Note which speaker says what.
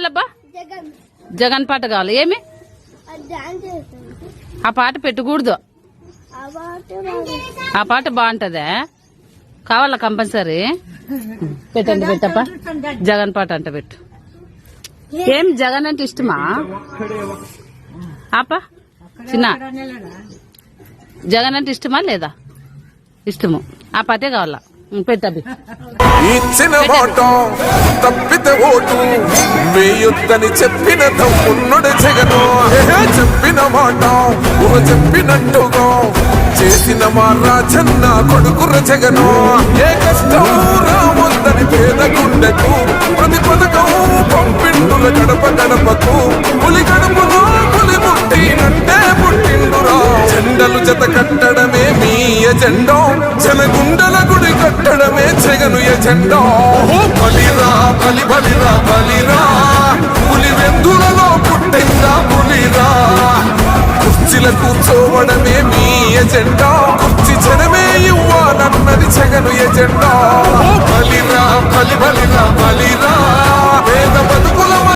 Speaker 1: కావాలబ్బా? జగన్ పాట కావాలి. ఏమి ఆ పాట పెట్టకూడదు. ఆ పాట బాగుంటదా? కావాలా కంపల్సరీ? పెట్టండి పెట్టప్ప. జగన్ పాట అంట పెట్టు. ఏం జగన్ అంటే ఇష్టమా ఆప? చిన్న జగన్ అంటే ఇష్టమా లేదా? ఇష్టము. ఆ పాటే కావాలా? పెట్టబి.
Speaker 2: ఇచ్చిన మాట తప్పితే ఓటు వేయొద్దని చెప్పిన తమ్మున్నడు జగను. చెప్పిన మాట చెప్పినట్టుగా చేసిన మా రాజన్న కొడుకుర జగను. ఏ కష్టం రావద్దని పేద గుండెకు ప్రతి పథకం పంపిండుల గడప గడపకు. పులి గడపలో పులి పుట్టినంటే పుట్టిండురా. జెండలు జత కట్టడమే మీ ఎజెండా, జనగుండల గుడి కట్టడమే జగను ఎజెండా. బలిరా బలి బలిరా బలిరా, పులి వెందులలో పుట్టిందా పులిరా. కుర్చీల కూర్చోవడమే మీ ఎజెండా, కుర్చీ జనమే ఇవ్వాలన్నది జగను ఎజెండా.